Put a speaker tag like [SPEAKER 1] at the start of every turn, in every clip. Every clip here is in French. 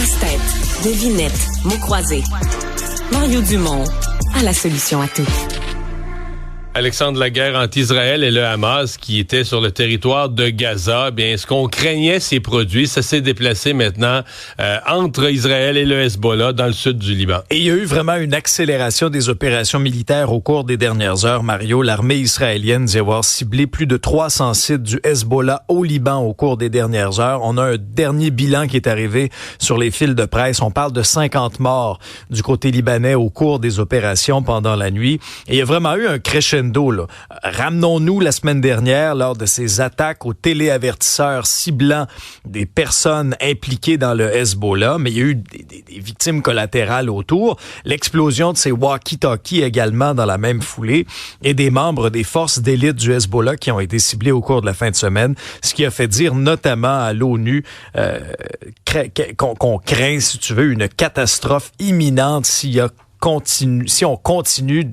[SPEAKER 1] Casse-tête, devinette, mots croisés. Mario Dumont a la solution à tout.
[SPEAKER 2] Alexandre, la guerre entre Israël et le Hamas qui était sur le territoire de Gaza, bien, ce qu'on craignait s'est produit. Ça s'est déplacé maintenant entre Israël et le Hezbollah dans le sud du Liban.
[SPEAKER 3] Et il y a eu vraiment une accélération des opérations militaires au cours des dernières heures, Mario. L'armée israélienne dit avoir ciblé plus de 300 sites du Hezbollah au Liban au cours des dernières heures. On a un dernier bilan qui est arrivé sur les fils de presse. On parle de 50 morts du côté libanais au cours des opérations pendant la nuit. Et il y a vraiment eu un crescendo. Là. Ramenons-nous la semaine dernière lors de ces attaques aux téléavertisseurs ciblant des personnes impliquées dans le Hezbollah, mais il y a eu des victimes collatérales autour. L'explosion de ces walkie-talkies également dans la même foulée et des membres des forces d'élite du Hezbollah qui ont été ciblés au cours de la fin de semaine, ce qui a fait dire notamment à l'ONU qu'on craint, si tu veux, une catastrophe imminente si on continue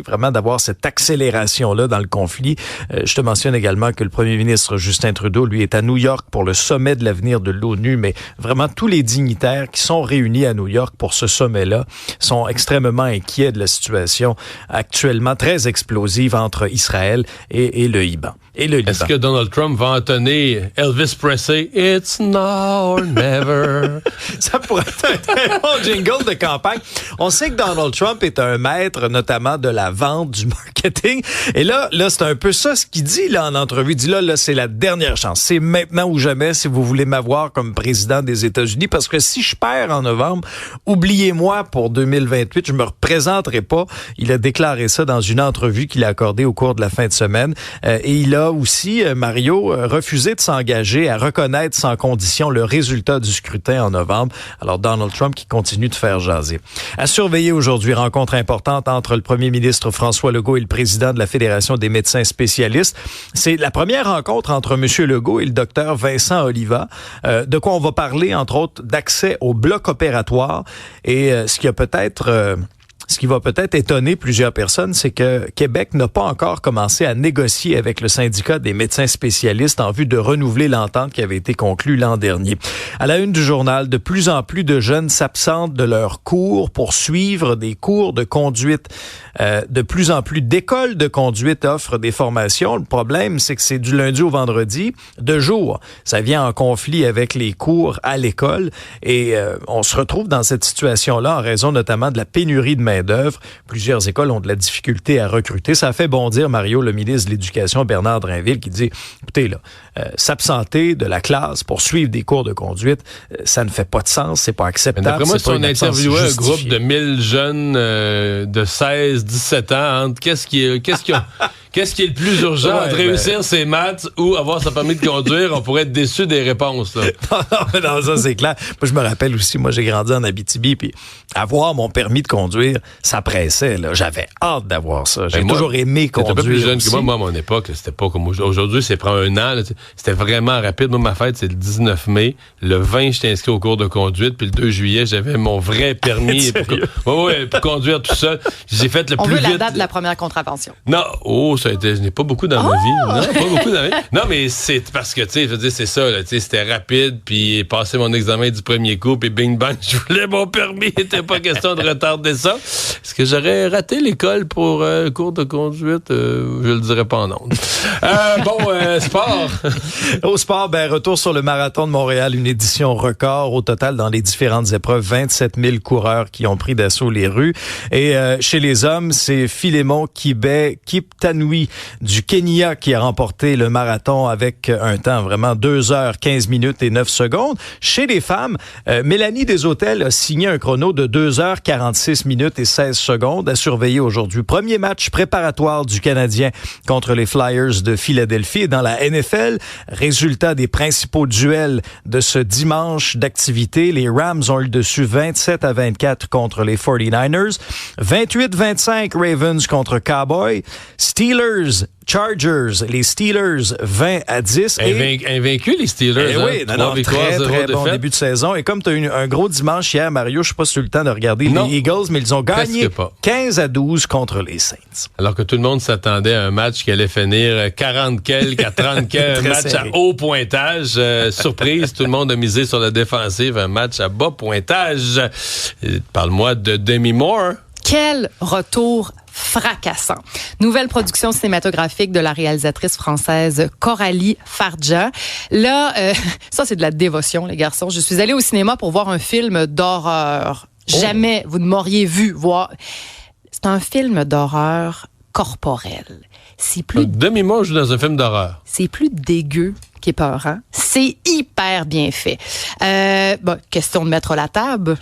[SPEAKER 3] vraiment d'avoir cette accélération-là dans le conflit. Je te mentionne également que le premier ministre Justin Trudeau, lui, est à New York pour le sommet de l'avenir de l'ONU, mais vraiment tous les dignitaires qui sont réunis à New York pour ce sommet-là sont extrêmement inquiets de la situation actuellement très explosive entre Israël et le Liban.
[SPEAKER 2] Est-ce que Donald Trump va entonner Elvis Presley, It's now or never?
[SPEAKER 3] Ça pourrait être un très bon jingle de campagne. On sait que Donald Trump est un maître, notamment de la vente, du marketing. Et là, c'est un peu ça ce qu'il dit là en entrevue. Il dit là, c'est la dernière chance. C'est maintenant ou jamais si vous voulez m'avoir comme président des États-Unis. Parce que si je perds en novembre, oubliez-moi pour 2028, je me représenterai pas. Il a déclaré ça dans une entrevue qu'il a accordée au cours de la fin de semaine. Et il a aussi, Mario, refusé de s'engager à reconnaître sans condition le résultat du scrutin en novembre. Alors Donald Trump qui continue de faire jaser. À surveiller aujourd'hui, rencontre importante entre le premier ministre François Legault et le président de la Fédération des médecins spécialistes. C'est la première rencontre entre M. Legault et le docteur Vincent Oliva. De quoi on va parler, entre autres, d'accès au bloc opératoire et ce qui va peut-être étonner plusieurs personnes, c'est que Québec n'a pas encore commencé à négocier avec le syndicat des médecins spécialistes en vue de renouveler l'entente qui avait été conclue l'an dernier. À la une du journal, de plus en plus de jeunes s'absentent de leurs cours pour suivre des cours de conduite. De plus en plus d'écoles de conduite offrent des formations. Le problème, c'est que c'est du lundi au vendredi, de jour. Ça vient en conflit avec les cours à l'école et on se retrouve dans cette situation-là en raison notamment de la pénurie de main-d'œuvre. Plusieurs écoles ont de la difficulté à recruter. Ça a fait bondir, Mario, le ministre de l'Éducation, Bernard Drinville, qui dit, écoutez, là, s'absenter de la classe pour suivre des cours de conduite, ça ne fait pas de sens, c'est pas acceptable.
[SPEAKER 2] Mais d'après moi, si on interviewait un groupe de 1000 jeunes de 16-17 ans, qu'est-ce qui est le plus urgent entre réussir ses maths ou avoir son permis de conduire? On pourrait être déçu des réponses. Là.
[SPEAKER 3] non, ça c'est clair. Moi, je me rappelle aussi, moi j'ai grandi en Abitibi, puis avoir mon permis de conduire, ça pressait. Là. J'avais hâte d'avoir ça. J'ai toujours aimé conduire.
[SPEAKER 2] T'es un peu plus jeune
[SPEAKER 3] aussi.
[SPEAKER 2] que moi. Moi, à mon époque, c'était pas comme aujourd'hui. Ça prend un an. Là, c'était vraiment rapide. Moi, ma fête, c'est le 19 mai. Le 20, j'étais inscrit au cours de conduite. Puis le 2 juillet, j'avais mon vrai permis pour conduire tout seul. J'ai fait le plus vite.
[SPEAKER 4] On veut la date de la première contravention.
[SPEAKER 2] Non, je n'ai pas beaucoup dans ma vie. Non, pas beaucoup dans ma vie. Non, mais c'est parce que, tu sais, je veux dire, c'est ça, là, tu sais, c'était rapide, puis passé mon examen du premier coup, puis bing bang, je voulais mon permis, il n'était pas question de retarder ça. Est-ce que j'aurais raté l'école pour cours de conduite? Je le dirais pas en ondes. Sport.
[SPEAKER 3] Au sport, retour sur le marathon de Montréal, une édition record. Au total, dans les différentes épreuves, 27 000 coureurs qui ont pris d'assaut les rues. Et chez les hommes, c'est Philémon Kiptanui du Kenya qui a remporté le marathon avec un temps vraiment 2h15 minutes et 9 secondes. Chez les femmes, Mélanie Desautels a signé un chrono de 2h46 minutes et 16 secondes à surveiller aujourd'hui. Premier match préparatoire du Canadien contre les Flyers de Philadelphie. Et dans la NFL, résultat des principaux duels de ce dimanche d'activité. Les Rams ont eu le dessus 27-24 contre les 49ers. 28-25 Ravens contre Cowboys. Steelers Chargers, les Steelers 20-10.
[SPEAKER 2] Invaincus, les Steelers.
[SPEAKER 3] Oui, très bon début de saison. Et comme tu as eu un gros dimanche hier, Mario, je sais pas si tu as eu le temps de regarder les Eagles, mais ils ont gagné 15-12 contre les Saints.
[SPEAKER 2] Alors que tout le monde s'attendait à un match qui allait finir 40 quelques à 30 quelques, un match serré. À haut pointage. Surprise, tout le monde a misé sur la défensive, un match à bas pointage. Parle-moi de Demi Moore.
[SPEAKER 4] Quel retour fracassant. Nouvelle production cinématographique de la réalisatrice française Coralie Farja. Là, ça c'est de la dévotion, les garçons. Je suis allée au cinéma pour voir un film d'horreur. Jamais vous ne m'auriez vu voir. C'est un film d'horreur corporel. C'est plus...
[SPEAKER 2] Demi-Moore joue dans un film d'horreur.
[SPEAKER 4] C'est plus dégueu qu'épeurant. C'est hyper bien fait. Question de mettre la table.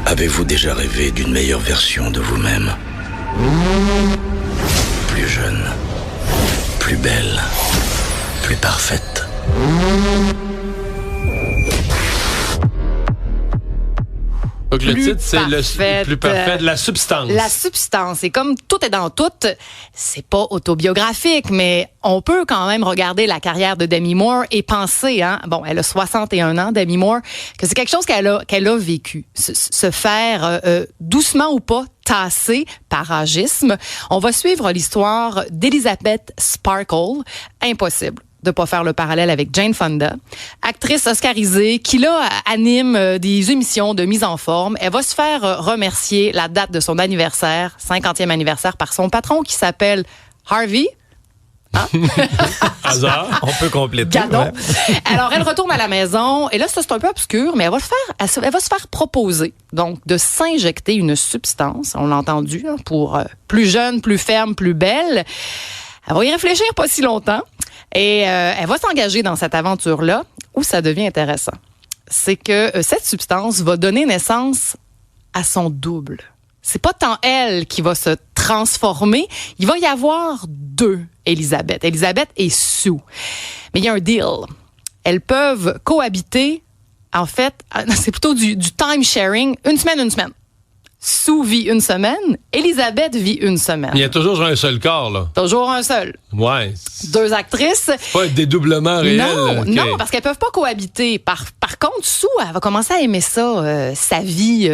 [SPEAKER 5] Avez-vous déjà rêvé d'une meilleure version de vous-même? Plus jeune, plus belle, plus parfaite.
[SPEAKER 2] Donc le titre, c'est le plus parfait de la substance.
[SPEAKER 4] La substance. Et comme tout est dans tout, c'est pas autobiographique, mais on peut quand même regarder la carrière de Demi Moore et penser, elle a 61 ans, Demi Moore, que c'est quelque chose qu'elle a vécu. Se faire, doucement ou pas, tasser par agisme. On va suivre l'histoire d'Elizabeth Sparkle. Impossible de pas faire le parallèle avec Jane Fonda, actrice oscarisée qui là anime des émissions de mise en forme. Elle va se faire remercier la date de son anniversaire, 50e anniversaire, par son patron qui s'appelle Harvey.
[SPEAKER 2] Hasard.
[SPEAKER 3] On peut compléter.
[SPEAKER 4] Ouais. Alors, elle retourne à la maison et là, ça, c'est un peu obscur, mais elle va se faire proposer donc de s'injecter une substance, on l'a entendu, pour plus jeune, plus ferme, plus belle. Elle va y réfléchir pas si longtemps. Et elle va s'engager dans cette aventure-là où ça devient intéressant. C'est que cette substance va donner naissance à son double. C'est pas tant elle qui va se transformer. Il va y avoir deux Elisabeth. Elisabeth et Sue. Mais il y a un deal. Elles peuvent cohabiter. En fait, c'est plutôt du time sharing. Une semaine. Sue vit une semaine, Elisabeth vit une semaine.
[SPEAKER 2] Il y a toujours un seul corps, là.
[SPEAKER 4] Toujours un seul.
[SPEAKER 2] Ouais.
[SPEAKER 4] Deux actrices.
[SPEAKER 2] Pas un dédoublement réel.
[SPEAKER 4] Non, parce qu'elles peuvent pas cohabiter. Par contre, Sue, elle va commencer à aimer ça, sa vie.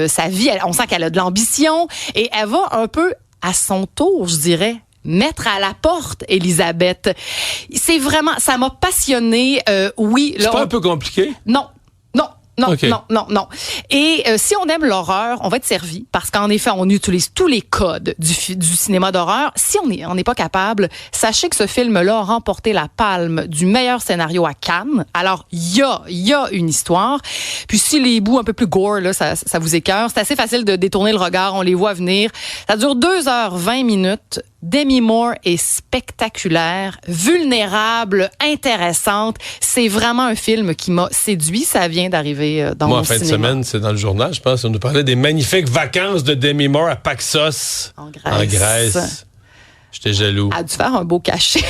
[SPEAKER 4] On sent qu'elle a de l'ambition et elle va un peu à son tour, je dirais, mettre à la porte Elisabeth. C'est vraiment, ça m'a passionnée. Oui.
[SPEAKER 2] C'est pas un peu compliqué?
[SPEAKER 4] Non. Non. Et si on aime l'horreur, on va être servi parce qu'en effet, on utilise tous les codes du cinéma d'horreur. Si on n'est pas capable, sachez que ce film-là a remporté la palme du meilleur scénario à Cannes. Alors, il y a une histoire. Puis si les bouts un peu plus gore, là, ça vous écœure, c'est assez facile de détourner le regard, on les voit venir. Ça dure 2h20. Demi Moore est spectaculaire, vulnérable, intéressante. C'est vraiment un film qui m'a séduit. Ça vient d'arriver dans mon cinéma. Moi, en fin de
[SPEAKER 2] semaine, c'est dans le journal, je pense. On nous parlait des magnifiques vacances de Demi Moore à Paxos. En Grèce. J'étais jaloux.
[SPEAKER 4] Elle a dû faire un beau cachet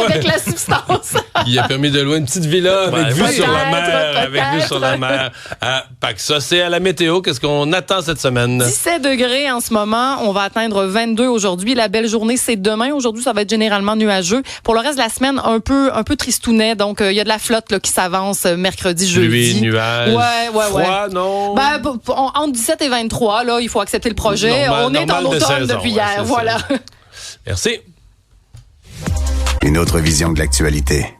[SPEAKER 4] avec la substance.
[SPEAKER 2] Il a permis de louer une petite villa avec vue sur la mer à Paxos. Et à la météo, qu'est-ce qu'on attend cette semaine?
[SPEAKER 4] 17 degrés en ce moment. On va atteindre 22 aujourd'hui. La belle journée, c'est demain. Aujourd'hui, ça va être généralement nuageux. Pour le reste de la semaine, un peu tristounet. Donc, il y a de la flotte là, qui s'avance mercredi, jeudi.
[SPEAKER 2] Pluie, nuages.
[SPEAKER 4] Ouais.
[SPEAKER 2] Froid, non?
[SPEAKER 4] Entre 17 et 23, là, il faut accepter le projet. On est en automne depuis hier. Voilà.
[SPEAKER 2] Merci.
[SPEAKER 6] Une autre vision de l'actualité.